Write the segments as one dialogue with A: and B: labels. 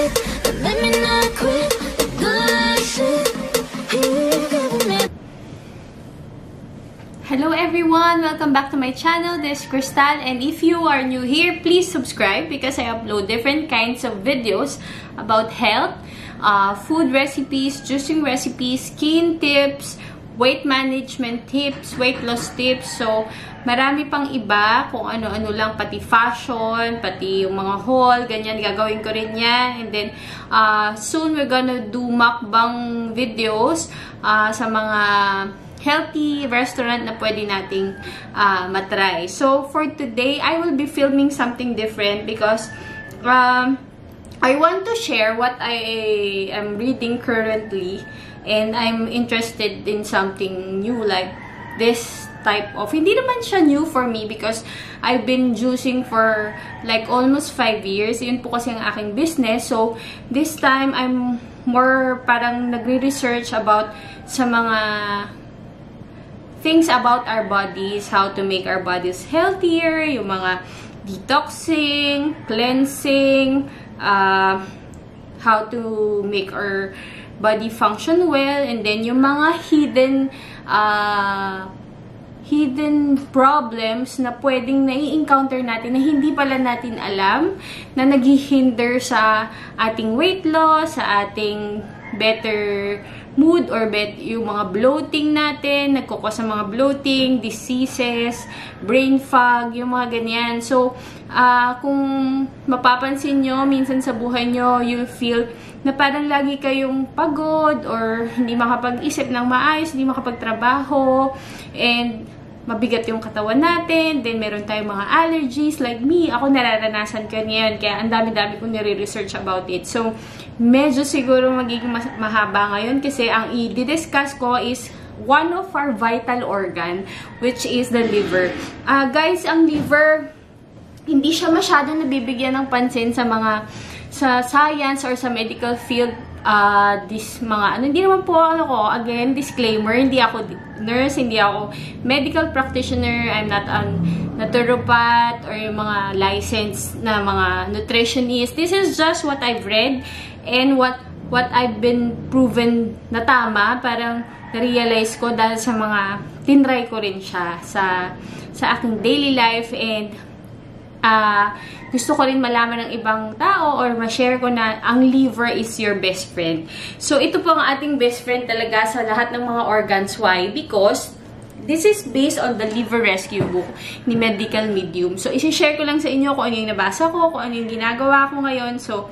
A: it and let me not quit. Good shit.
B: Hello everyone! Welcome back to my channel. This is Crystal, and if you are new here, please subscribe because I upload different kinds of videos about health, food recipes, juicing recipes, skin tips, weight management tips, weight loss tips. So, marami pang iba kung ano-ano lang, pati fashion, pati yung mga haul, ganyan, gagawin ko rin yan. And then, soon we're gonna do mukbang videos sa mga healthy restaurant na pwede nating matry. So, for today, I will be filming something different because I want to share what I am reading currently, and I'm interested in something new like this type of, hindi naman siya new for me because I've been juicing for like almost 5 years. Yun po kasi ang aking business. So, this time, I'm more parang nagre-research about sa mga things about our bodies, how to make our bodies healthier, yung mga detoxing, cleansing, how to make our body function well, and then yung mga hidden problems na pwedeng nai-encounter natin na hindi pala natin alam, na naghihinder sa ating weight loss, sa ating better mood, or yung mga bloating natin, nagkukos sa mga bloating, diseases, brain fog, yung mga ganyan. So, kung mapapansin nyo, minsan sa buhay nyo, you feel na parang lagi kayong pagod, or hindi makapag-isip ng maayos, hindi makapagtrabaho, and mabigat yung katawan natin, then meron tayong mga allergies, like me, ako nararanasan ko niyan, kaya ang dami-dami kong nire-research about it. So, medyo siguro magiging mahaba ngayon kasi ang i-discuss ko is one of our vital organ, which is the liver. Guys, ang liver, hindi siya masyadong nabibigyan ng pansin sa science or sa medical field. Hindi naman po again, disclaimer, hindi ako nurse, hindi ako medical practitioner, I'm not a naturopath or yung mga licensed na mga nutritionist. This is just what I've read and what I've been proven na tama, parang na-realize ko dahil sa mga tinry ko rin siya sa aking daily life, and gusto ko rin malaman ng ibang tao or ma-share ko na ang liver is your best friend. So, ito po ang ating best friend talaga sa lahat ng mga organs. Why? Because this is based on the Liver Rescue book ni Medical Medium. So, isi-share ko lang sa inyo kung ano yung nabasa ko, kung ano yung ginagawa ko ngayon. So,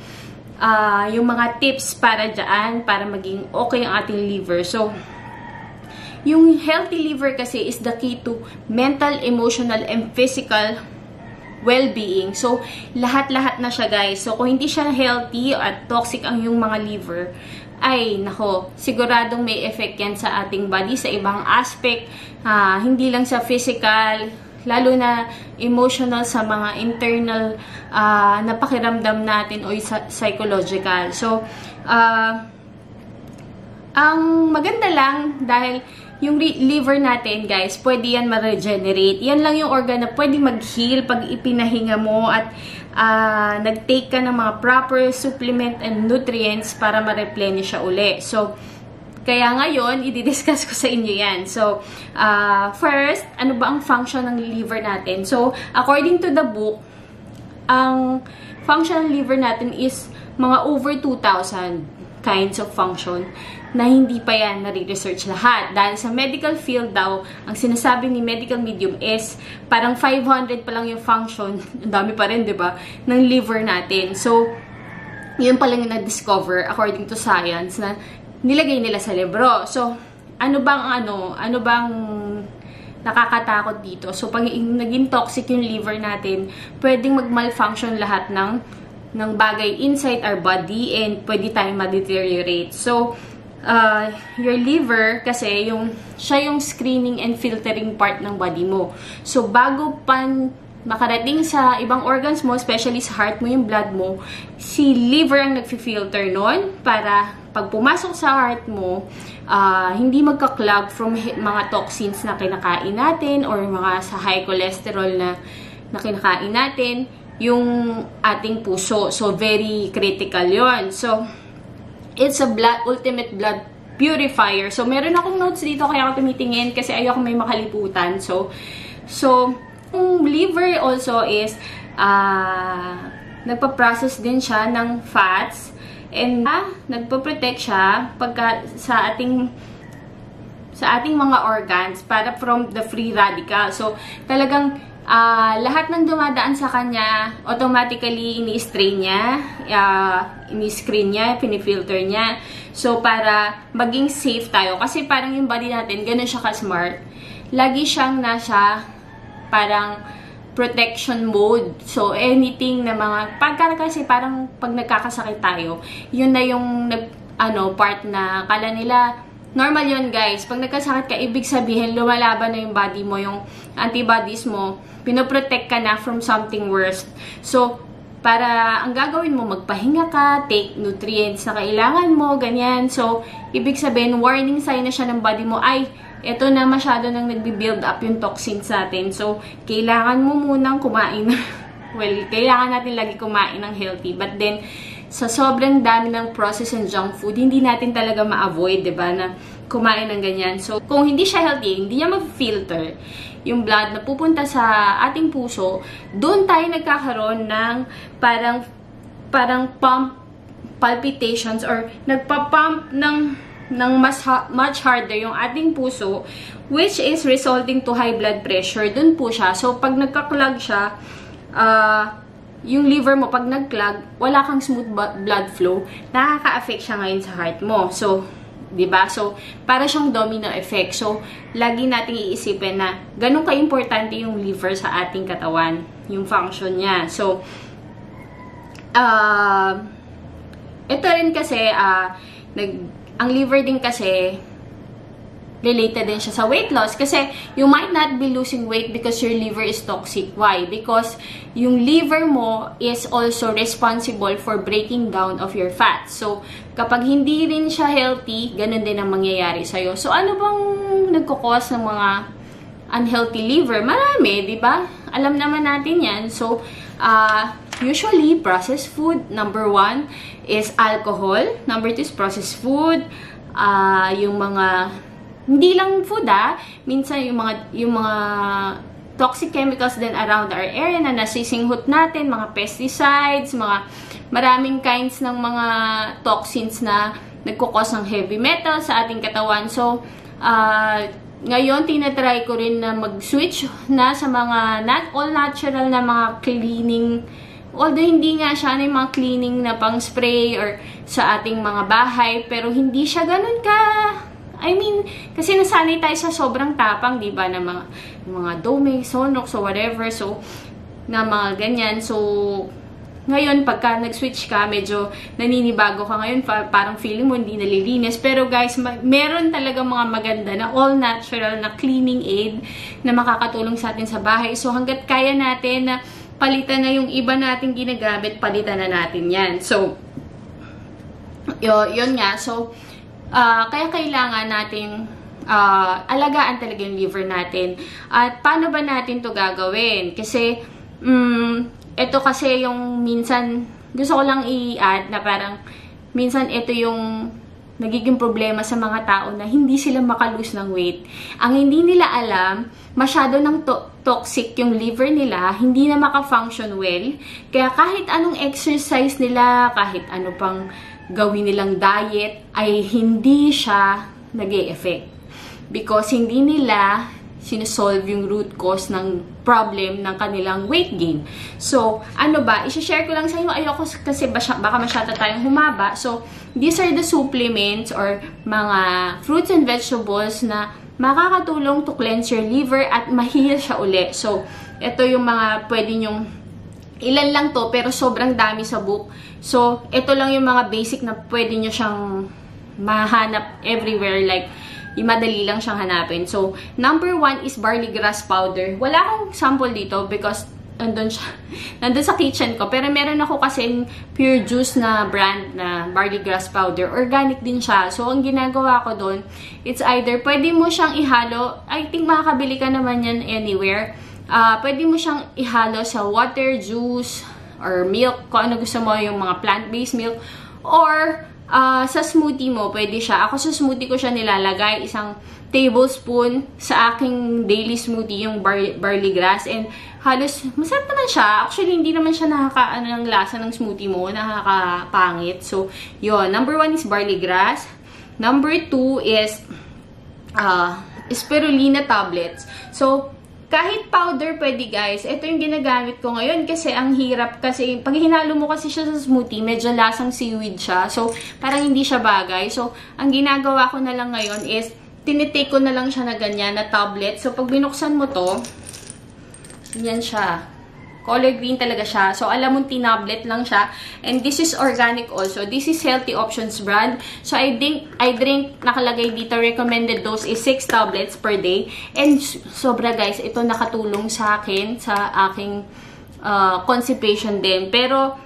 B: yung mga tips para dyan, para maging okay ang ating liver. So, yung healthy liver kasi is the key to mental, emotional, and physical well-being. So, lahat-lahat na siya, guys. So, kung hindi siya healthy at toxic ang yung mga liver, ay, nako, siguradong may effect yan sa ating body, sa ibang aspect, hindi lang sa physical, lalo na emotional, sa mga internal na pakiramdam natin o psychological. So, ang maganda lang, dahil yung liver natin, guys, pwede yan ma-regenerate. Yan lang yung organ na pwede mag-heal pag ipinahinga mo at nag-take ka ng mga proper supplement and nutrients para ma-replenish siya uli. So, kaya ngayon, i-discuss ko sa inyo yan. So, first, ano ba ang function ng liver natin? So, according to the book, ang function ng liver natin is mga over 2,000 kinds of function na hindi pa yan nare-research lahat. Dahil sa medical field daw, ang sinasabi ni Medical Medium is parang 500 pa lang yung function, ang dami pa rin, di ba, ng liver natin. So, yun pa lang yung na-discover according to science na nilagay nila sa libro. So, ano bang nakakatakot dito? So, pag naging toxic yung liver natin, pwedeng mag-malfunction lahat ng bagay inside our body, and pwede tayong ma-deteriorate. So, your liver kasi siya yung screening and filtering part ng body mo. So, bago pa makarating sa ibang organs mo, especially sa heart mo, yung blood mo, si liver ang nagfi-filter nun para pag pumasok sa heart mo, hindi magka-clog from mga toxins na kinakain natin or mga sa high cholesterol na kinakain natin. yung ating puso. So, very critical yon. So, it's a ultimate blood purifier. So, meron akong notes dito kaya ako tumitingin kasi ayoko may makaliputan. So, yung liver also is nagpa-process din siya ng fats and nagpo-protect siya pagka sa ating mga organs para from the free radical. So, talagang lahat ng dumadaan sa kanya, automatically ini-screen niya, pinifilter niya. So, para maging safe tayo. Kasi parang yung body natin, ganun siya ka-smart. Lagi siyang nasa parang protection mode. So, anything na kasi parang pag nagkakasakit tayo, yun na yung part na kala nila, normal yun guys. Pag nagkasakit ka, ibig sabihin, lumalaban na yung body mo, yung antibodies mo, pinoprotect ka na from something worse. So, para ang gagawin mo, magpahinga ka, take nutrients na kailangan mo, ganyan. So, ibig sabihin, warning sign na siya ng body mo, ay, eto na masyado nang nagbi-build up yung toxins natin. So, kailangan mo munang kumain. Well, kailangan natin lagi kumain ng healthy. But then, sa sobrang dami ng processed and junk food, hindi natin talaga ma-avoid, diba, na kumain ng ganyan. So, kung hindi siya healthy, hindi niya mag-filter yung blood na pupunta sa ating puso, doon tayo nagkakaroon ng parang palpitations or nagpa-pump ng much harder yung ating puso, which is resulting to high blood pressure. Doon po siya. So, pag nagka-clog siya, yung liver mo, pag nag-clog, wala kang smooth blood flow, nakaka-affect siya ngayon sa heart mo. So, diba? So, para siyang domino effect. So, lagi nating iisipin na ganun ka-importante yung liver sa ating katawan, yung function niya. So, ito rin kasi, ang liver din kasi, related din siya sa weight loss. Kasi, you might not be losing weight because your liver is toxic. Why? Because, yung liver mo is also responsible for breaking down of your fat. So, kapag hindi rin siya healthy, ganun din ang mangyayari sa'yo. So, ano bang nagkukos ng mga unhealthy liver? Marami, di ba? Alam naman natin yan. So, usually, processed food, number 1 is alcohol. Number 2 is processed food. Yung mga hindi lang food minsan yung mga toxic chemicals din around our area na nasisinghot natin, mga pesticides, mga maraming kinds ng mga toxins na nagkukos ng heavy metal sa ating katawan. So, ngayon, tinatry ko rin na mag-switch na sa mga all natural na mga cleaning. Although, hindi nga siya na yung mga cleaning na pang spray or sa ating mga bahay, pero hindi siya ganun kasi nasanay tayo sa sobrang tapang, di ba, na mga Domex, Sonox, so whatever, so, na mga ganyan. So, ngayon, pagka nag-switch ka, medyo naninibago ka ngayon, parang feeling mo hindi nalilinis. Pero guys, meron talaga mga maganda na all-natural na cleaning aid na makakatulong sa atin sa bahay. So, hanggat kaya natin na palitan na yung iba nating ginagamit, palitan na natin yan. So, yun nga. So, kaya kailangan nating alagaan talaga yung liver natin. At paano ba natin to gagawin? Kasi, ito kasi yung minsan, gusto ko lang i-add na parang, minsan ito yung nagiging problema sa mga tao na hindi sila makalose ng weight. Ang hindi nila alam, masyado ng toxic yung liver nila, hindi na maka-function well. Kaya kahit anong exercise nila, kahit ano pang gawin nilang diet, ay hindi siya nag-e-effect. Because hindi nila sinosolve yung root cause ng problem ng kanilang weight gain. So, ano ba? I-share ko lang sa inyo. Ayoko kasi baka masyado tayong humaba. So, these are the supplements or mga fruits and vegetables na makakatulong to cleanse your liver at ma-heal siya uli. So, ito yung mga pwede nyong ilan lang to, pero sobrang dami sa book. So, ito lang yung mga basic na pwede nyo siyang mahanap everywhere. Like, yung madali lang siyang hanapin. So, number 1 is barley grass powder. Wala akong sample dito because nandun sa kitchen ko. Pero meron ako kasing pure juice na brand na barley grass powder. Organic din siya. So, ang ginagawa ko doon, it's either pwede mo siyang ihalo. I think makakabili ka naman yan anywhere. Pwede mo siyang ihalo sa water, juice, or milk, kung ano gusto mo, yung mga plant-based milk. Or, sa smoothie mo, pwede siya. Ako sa smoothie ko siya nilalagay, isang tablespoon sa aking daily smoothie, yung barley grass. And halos, masarap naman siya. Actually, hindi naman siya ng lasa ng smoothie mo, nakakapangit. So, yun. Number 1 is barley grass. Number 2 is spirulina tablets. So, kahit powder pwede guys. Ito yung ginagamit ko ngayon kasi ang hirap kasi pag hinalo mo kasi siya sa smoothie, medyo lasang seaweed siya. So, parang hindi siya bagay. So, ang ginagawa ko na lang ngayon is tinitake ko na lang siya na ganyan na tablet. So, pag binuksan mo to, yan siya. Color green talaga siya. So, alam mong tinablet lang siya. And this is organic also. This is Healthy Options brand. So, I drink, nakalagay dito, recommended dose is 6 tablets per day. And sobra guys, ito nakatulong sa akin, sa aking constipation din. Pero,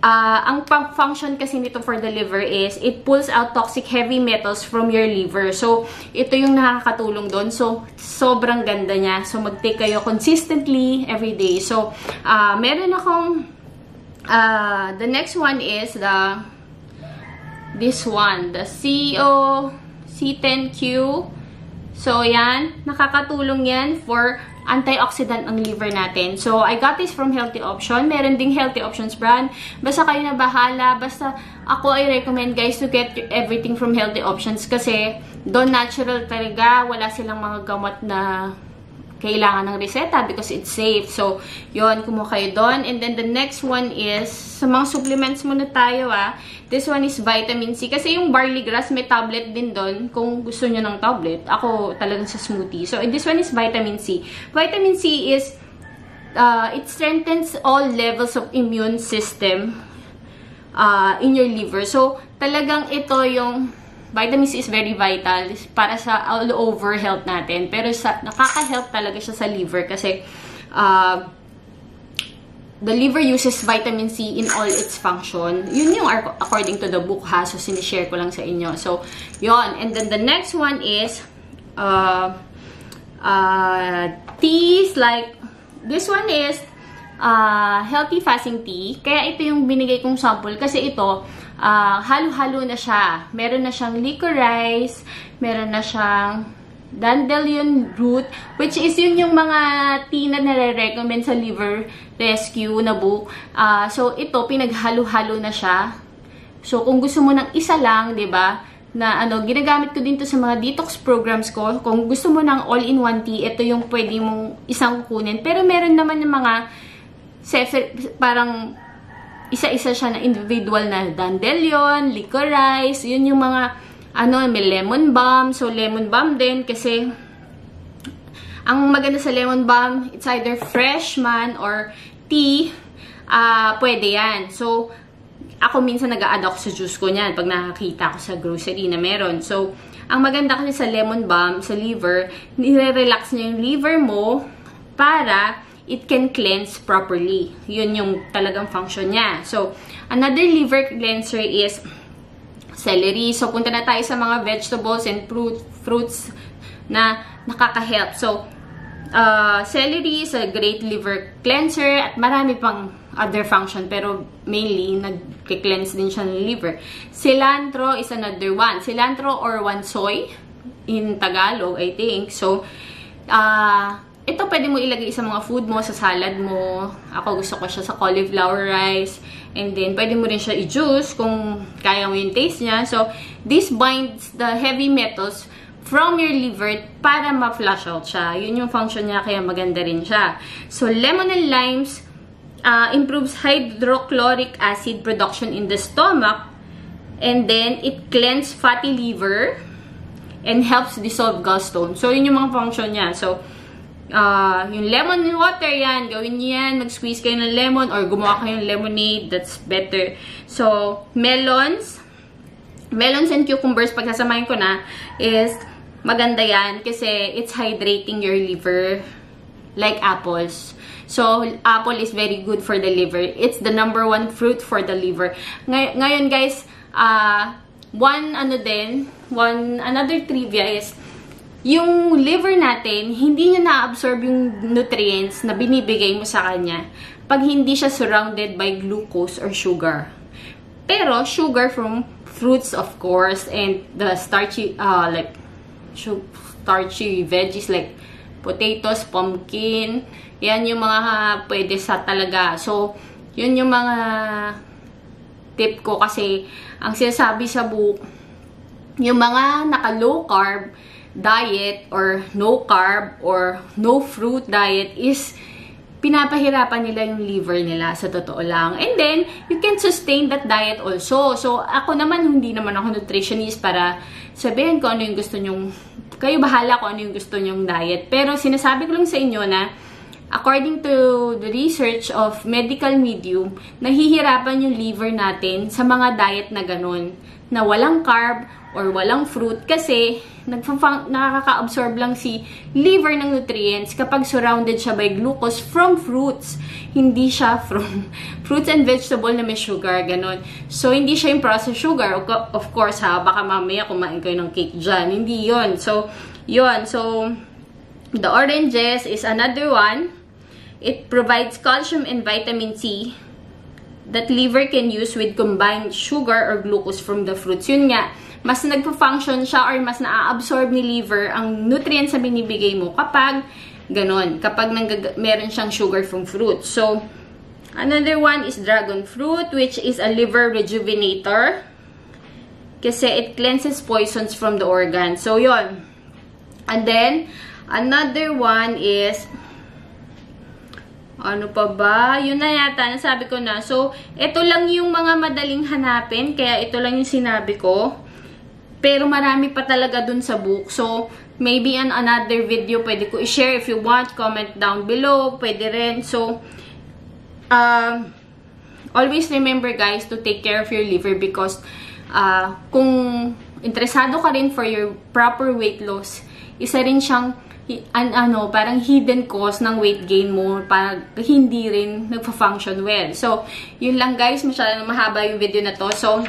B: ang function kasi nito for the liver is it pulls out toxic heavy metals from your liver. So, ito yung nakakatulong doon. So, sobrang ganda niya. So, mag-take kayo consistently every day. So, meron akong the next one is this one, the CEO C10Q. So, yan. Nakakatulong yan for antioxidant ang liver natin. So, I got this from Healthy Option. Meron ding Healthy Options brand. Basta kayo na bahala. Basta ako I recommend guys to get everything from Healthy Options kasi doon natural talaga. Wala silang mga gamot na kailangan ng reseta because it's safe. So, yun, kumuha kayo doon. And then, the next one is, sa mga supplements muna tayo This one is vitamin C. Kasi yung barley grass, may tablet din doon. Kung gusto nyo ng tablet. Ako talagang sa smoothie. So, this one is vitamin C. Vitamin C is, it strengthens all levels of immune system in your liver. So, talagang ito yung vitamin C is very vital para sa all over health natin. Pero nakaka-help talaga siya sa liver kasi the liver uses vitamin C in all its function. Yun yung according to the book so sinishare ko lang sa inyo. So, yun. And then the next one is teas like, this one is healthy fasting tea. Kaya ito yung binigay kong sample kasi ito, halo-halo na siya. Meron na siyang licorice, meron na siyang dandelion root, which is yun yung mga tea na nare-recommend sa liver rescue na book. So, ito, pinaghalo-halo na siya. So, kung gusto mo ng isa lang, 'di ba? Na ginagamit ko din to sa mga detox programs ko. Kung gusto mo ng all-in-one tea, ito yung pwede mong isang kunin. Pero meron naman yung mga parang isa-isa siya na individual na dandelion, licorice, yun yung mga may lemon balm. So, lemon balm din kasi ang maganda sa lemon balm, it's either fresh man or tea, pwede yan. So, ako minsan nag-a-add ako sa juice ko niyan pag nakakita ko sa grocery na meron. So, ang maganda kasi sa lemon balm, sa liver, nire-relax niya yung liver mo para it can cleanse properly. Yun yung talagang function niya. So, another liver cleanser is celery. So, punta na tayo sa mga vegetables and fruits na nakaka-help. So, celery is a great liver cleanser at marami pang other function pero mainly nag-cleanse din siya ng liver. Cilantro is another one. Cilantro or wansoy in Tagalog, I think. So, ito pwede mo ilagay sa mga food mo, sa salad mo. Ako gusto ko siya sa cauliflower rice. And then, pwede mo rin siya i-juice kung kaya mo yung taste niya. So, this binds the heavy metals from your liver para ma-flush out siya. Yun yung function niya, kaya maganda rin siya. So, lemon and limes improves hydrochloric acid production in the stomach. And then, it cleanses fatty liver and helps dissolve gallstone. So, yun yung mga function niya. So, yung lemon water yan, gawin niyo yan, mag-squeeze kayo ng lemon or gumawa kayo ng lemonade, that's better. So, melons and cucumbers, pagsasamahin ko na, is maganda yan kasi it's hydrating your liver like apples. So, apple is very good for the liver. It's the #1 fruit for the liver. Ngayon guys, another trivia is, yung liver natin, hindi niya na-absorb yung nutrients na binibigay mo sa kanya pag hindi siya surrounded by glucose or sugar. Pero, sugar from fruits, of course, and the starchy, starchy veggies like potatoes, pumpkin, yan yung mga pwede sa talaga. So, yun yung mga tip ko kasi ang sinasabi sa book, yung mga naka-low carb diet or no carb or no fruit diet is pinapahirapan nila yung liver nila sa totoo lang. And then, you can sustain that diet also. So, ako naman, hindi naman ako nutritionist para sabihin ko ano yung gusto nyong, kayo bahala kung ano yung gusto nyong diet. Pero sinasabi ko lang sa inyo na according to the research of medical medium, nahihirapan yung liver natin sa mga diet na ganun, na walang carb or walang fruit kasi nakaka-absorb lang si liver ng nutrients kapag surrounded siya by glucose from fruits. Hindi siya from fruits and vegetable na may sugar, ganun. So, hindi siya yung processed sugar. Of course, ha, baka mamaya kumain kayo ng cake dyan. Hindi yun. So, yun. So, the oranges is another one. It provides calcium and vitamin C that liver can use with combined sugar or glucose from the fruits. Yun nga, mas nagpo-function siya or mas na-absorb ni liver ang nutrients na binibigay mo kapag ganon, kapag meron siyang sugar from fruits. So, another one is dragon fruit, which is a liver rejuvenator kasi it cleanses poisons from the organs. So, yun. And then, another one is ano pa ba? Yun na yata, nasabi ko na. So, ito lang yung mga madaling hanapin. Kaya ito lang yung sinabi ko. Pero marami pa talaga dun sa book. So, maybe on another video, pwede ko i-share. If you want, comment down below. Pwede rin. So, always remember guys to take care of your liver because kung interesado ka rin for your proper weight loss, isa rin siyang parang hidden cause ng weight gain mo para hindi rin nagpa-function well. So, yun lang guys. Masyadong mahaba yung video na to. So,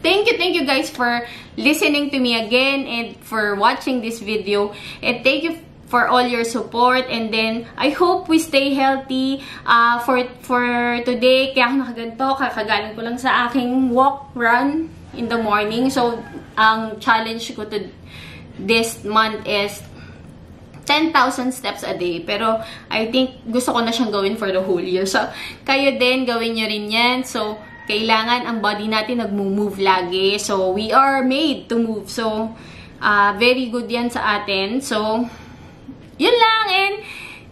B: thank you guys for listening to me again and for watching this video. And thank you for all your support. And then, I hope we stay healthy for today. Kaya ako nakaganto, kakagaling ko lang sa aking run in the morning. So, ang challenge ko to this month is 10,000 steps a day. Pero, I think, gusto ko na siyang gawin for the whole year. So, kayo din, gawin nyo rin yan. So, kailangan ang body natin nagmo-move lagi. So, we are made to move. So, very good yan sa atin. So, yun lang. And,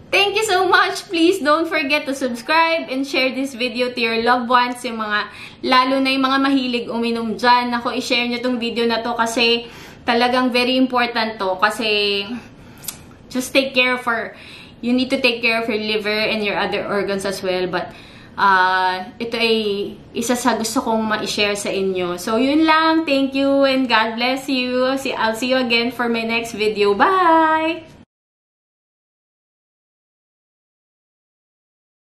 B: thank you so much. Please don't forget to subscribe and share this video to your loved ones. Yung mga, lalo na yung mga mahilig uminom dyan. Ako, i-share nyo tong video na to kasi talagang very important to. Kasi, just take care you need to take care of your liver and your other organs as well. But, ito ay isa sa gusto kong ma-share sa inyo. So, yun lang. Thank you and God bless you. I'll see you again for my next video. Bye!